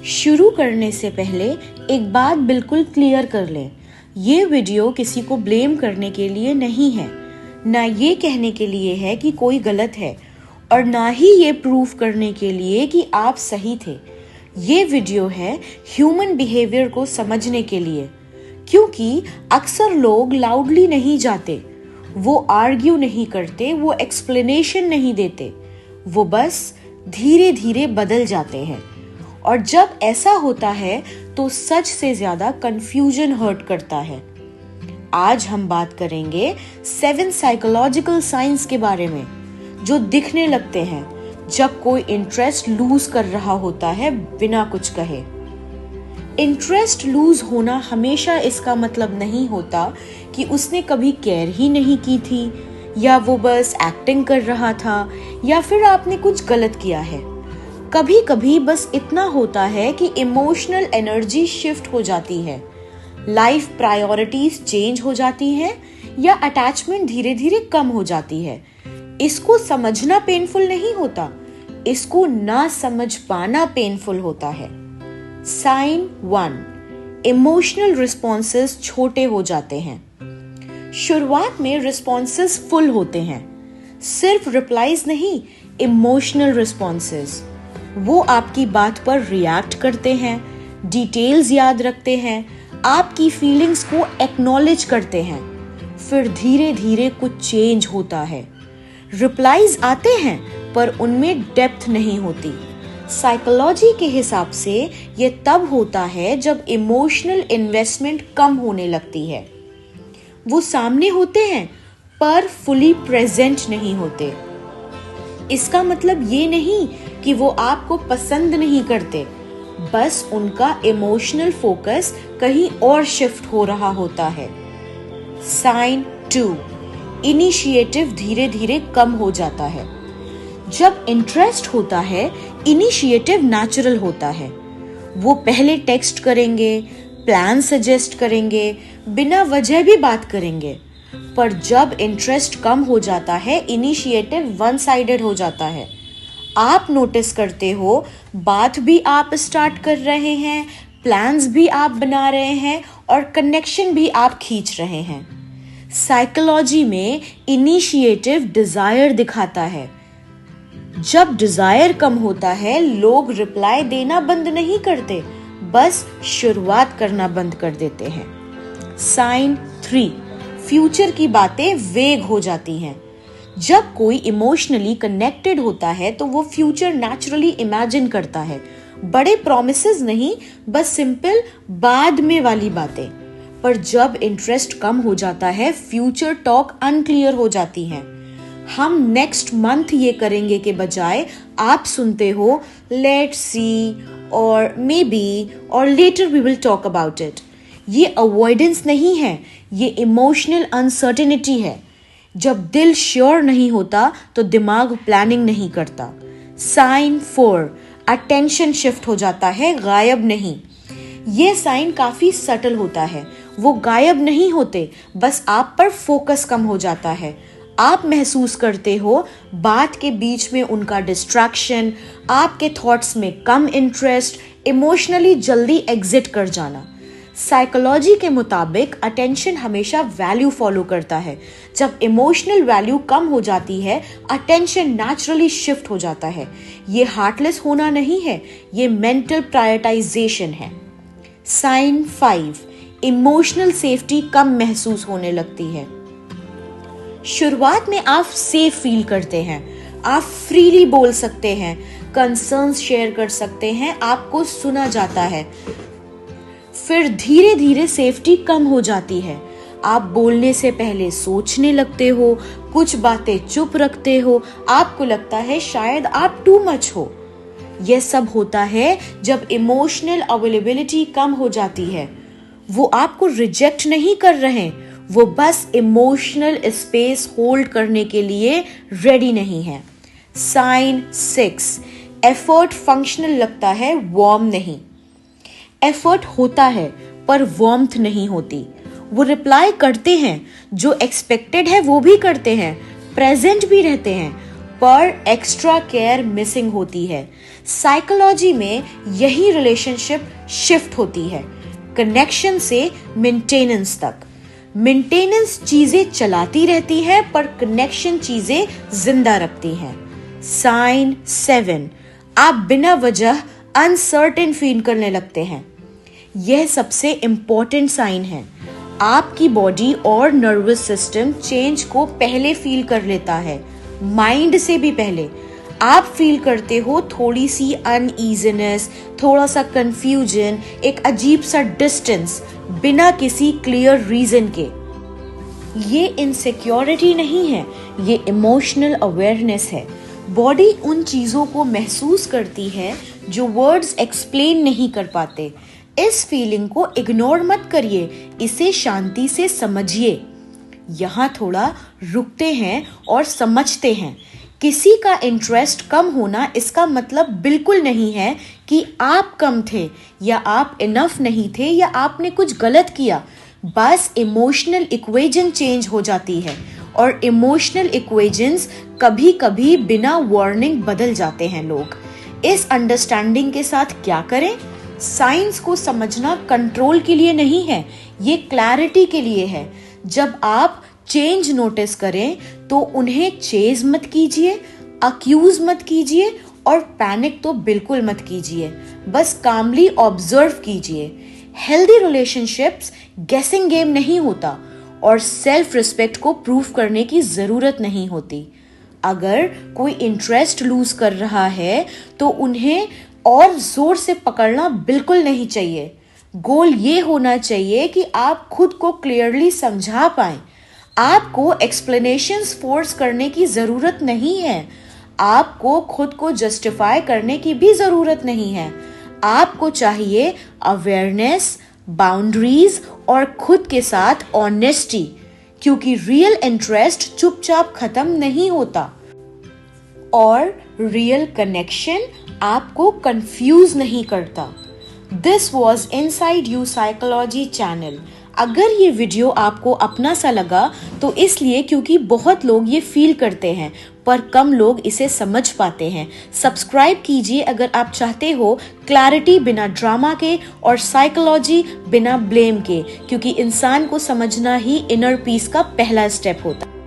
शुरू करने से पहले एक बात बिल्कुल क्लियर कर लें, ये वीडियो किसी को ब्लेम करने के लिए नहीं है, ना ये कहने के लिए है कि कोई गलत है और ना ही ये प्रूफ करने के लिए कि आप सही थे। ये वीडियो है ह्यूमन बिहेवियर को समझने के लिए, क्योंकि अक्सर लोग लाउडली नहीं जाते, वो आर्ग्यू नहीं करते, वो एक्सप्लेनेशन नहीं देते, वो बस धीरे धीरे बदल जाते हैं। और जब ऐसा होता है तो सच से ज्यादा कंफ्यूजन हर्ट करता है। आज हम बात करेंगे 7 साइकोलॉजिकल साइंस के बारे में जो दिखने लगते हैं जब कोई इंटरेस्ट लूज कर रहा होता है बिना कुछ कहे। इंटरेस्ट लूज होना हमेशा इसका मतलब नहीं होता कि उसने कभी केयर ही नहीं की थी, या वो बस एक्टिंग कर रहा था, या फिर आपने कुछ गलत किया है। कभी कभी बस इतना होता है कि इमोशनल एनर्जी शिफ्ट हो जाती है, लाइफ प्रायोरिटीज चेंज हो जाती हैं, या अटैचमेंट धीरे धीरे कम हो जाती है। इसको समझना पेनफुल नहीं होता, इसको ना समझ पाना पेनफुल होता है। साइन 1, इमोशनल रिस्पॉन्सेस छोटे हो जाते हैं। शुरुआत में रिस्पॉन्सेस फुल होते हैं, सिर्फ रिप्लाईज नहीं, इमोशनल रिस्पॉन्सेस। वो आपकी बात पर रिएक्ट करते हैं, डिटेल्स याद रखते हैं, आपकी फीलिंग्स को एक्नॉलेज करते हैं। फिर धीरे धीरे कुछ चेंज होता है। रिप्लाईज आते हैं पर उनमें डेप्थ नहीं होती। साइकोलॉजी के हिसाब से ये तब होता है जब इमोशनल इन्वेस्टमेंट कम होने लगती है। वो सामने होते हैं पर फुली प्रेजेंट नहीं होते। इसका मतलब ये नहीं कि वो आपको पसंद नहीं करते, बस उनका इमोशनल फोकस कहीं और शिफ्ट हो रहा होता है। साइन 2, इनिशिएटिव धीरे धीरे कम हो जाता है। जब इंटरेस्ट होता है, इनिशिएटिव नेचुरल होता है। वो पहले टेक्स्ट करेंगे, प्लान सजेस्ट करेंगे, बिना वजह भी बात करेंगे। पर जब इंटरेस्ट कम हो जाता है, इनिशिएटिव वन साइडेड हो जाता है। आप नोटिस करते हो, बात भी आप स्टार्ट कर रहे हैं, प्लान्स भी आप बना रहे हैं और कनेक्शन भी आप खींच रहे हैं। साइकोलॉजी में इनिशिएटिव डिजायर दिखाता है। जब डिजायर कम होता है, लोग रिप्लाई देना बंद नहीं करते, बस शुरुआत करना बंद कर देते हैं। साइन 3, फ्यूचर की बातें वेग हो जाती हैं। जब कोई इमोशनली कनेक्टेड होता है तो वो फ्यूचर नेचुरली इमेजिन करता है। बड़े प्रॉमिसेस नहीं, बस सिंपल बाद में वाली बातें। पर जब इंटरेस्ट कम हो जाता है, फ्यूचर टॉक अनक्लियर हो जाती हैं। हम नेक्स्ट मंथ ये करेंगे के बजाय आप सुनते हो लेट्स सी और मे बी और later we will talk about it. ये अवॉइडेंस नहीं है, ये इमोशनल अनसर्टेनिटी है। जब दिल श्योर नहीं होता तो दिमाग प्लानिंग नहीं करता। साइन 4, अटेंशन शिफ्ट हो जाता है, गायब नहीं। ये साइन काफी सटल होता है। वो गायब नहीं होते, बस आप पर फोकस कम हो जाता है। आप महसूस करते हो बात के बीच में उनका डिस्ट्रैक्शन, आपके थॉट्स में कम इंटरेस्ट, इमोशनली जल्दी एग्जिट कर जाना। साइकोलॉजी के मुताबिक अटेंशन हमेशा वैल्यू फॉलो करता है। जब इमोशनल वैल्यू कम हो जाती है, अटेंशन नेचुरली शिफ्ट हो जाता है। ये हार्टलेस होना नहीं है, ये मेंटल प्रायोरिटाइजेशन है। साइन 5, इमोशनल सेफ्टी कम महसूस होने लगती है। शुरुआत में आप सेफ फील करते हैं, आप फ्रीली बोल सकते हैं, कंसर्न्स शेयर कर सकते हैं, आपको सुना जाता है। फिर धीरे धीरे सेफ्टी कम हो जाती है। आप बोलने से पहले सोचने लगते हो, कुछ बातें चुप रखते हो, आपको लगता है शायद आप टू मच हो। यह सब होता है जब इमोशनल अवेलेबिलिटी कम हो जाती है। वो आपको रिजेक्ट नहीं कर रहे, वो बस इमोशनल स्पेस होल्ड करने के लिए रेडी नहीं है। साइन 6, एफर्ट फंक्शनल लगता है, वार्म नहीं। एफर्ट होता है पर वार्मथ नहीं होती। वो रिप्लाई करते हैं, जो एक्सपेक्टेड है वो भी करते हैं, प्रेजेंट भी रहते हैं, पर एक्स्ट्रा केयर मिसिंग होती है। साइकोलॉजी में यही रिलेशनशिप शिफ्ट होती है, कनेक्शन से मेंटेनेंस तक। मेंटेनेंस चीजें चलाती रहती है पर कनेक्शन चीजें जिंदा रखती हैं। साइन 7, आप बिना वजह अनसर्टेन फील करने लगते हैं। यह सबसे इंपॉर्टेंट साइन है। आपकी बॉडी और नर्वस सिस्टम चेंज को पहले फील कर लेता है, माइंड से भी पहले। आप फील करते हो थोड़ी सी अनईजीनेस, थोड़ा सा कंफ्यूजन, एक अजीब सा डिस्टेंस, बिना किसी क्लियर रीजन के। ये इनसिक्योरिटी नहीं है, ये इमोशनल अवेयरनेस है। बॉडी उन चीजों को महसूस करती है जो वर्ड्स एक्सप्लेन नहीं कर पाते। इस फीलिंग को इग्नोर मत करिए, इसे शांति से समझिए। यहाँ थोड़ा रुकते हैं और समझते हैं। किसी का इंटरेस्ट कम होना इसका मतलब बिल्कुल नहीं है कि आप कम थे या आप इनफ नहीं थे या आपने कुछ गलत किया। बस इमोशनल इक्वेशन चेंज हो जाती है और इमोशनल इक्वेशंस कभी कभी बिना वार्निंग बदल जाते हैं लोग। इस अंडरस्टैंडिंग के साथ क्या करें? साइंस को समझना कंट्रोल के लिए नहीं है, ये क्लैरिटी के लिए है। जब आप चेंज नोटिस करें तो उन्हें चेज मत कीजिए, अक्यूज मत कीजिए और पैनिक तो बिल्कुल मत कीजिए। बस कामली ऑब्जर्व कीजिए। हेल्दी रिलेशनशिप्स गेसिंग गेम नहीं होता और सेल्फ रिस्पेक्ट को प्रूव करने की जरूरत नहीं होती। अगर कोई इंटरेस्ट लूज कर रहा है तो उन्हें और जोर से पकड़ना बिल्कुल नहीं चाहिए। गोल ये होना चाहिए कि आप खुद को क्लियरली समझा पाएं। आपको एक्सप्लेनेशंस फोर्स करने की जरूरत नहीं है। आपको खुद को जस्टिफाई करने की भी जरूरत नहीं है। आपको चाहिए अवेयरनेस, बाउंड्रीज और खुद के साथ ऑनेस्टी, क्योंकि रियल इंटरेस्ट चुपचाप खत्म नहीं होता और रियल कनेक्शन आपको कंफ्यूज नहीं करता। This was inside you psychology channel. अगर ये वीडियो आपको अपना सा लगा तो इसलिए क्योंकि बहुत लोग ये फील करते हैं पर कम लोग इसे समझ पाते हैं। सब्सक्राइब कीजिए अगर आप चाहते हो क्लैरिटी बिना ड्रामा के और साइकोलॉजी बिना ब्लेम के, क्योंकि इंसान को समझना ही इनर पीस का पहला स्टेप होता है।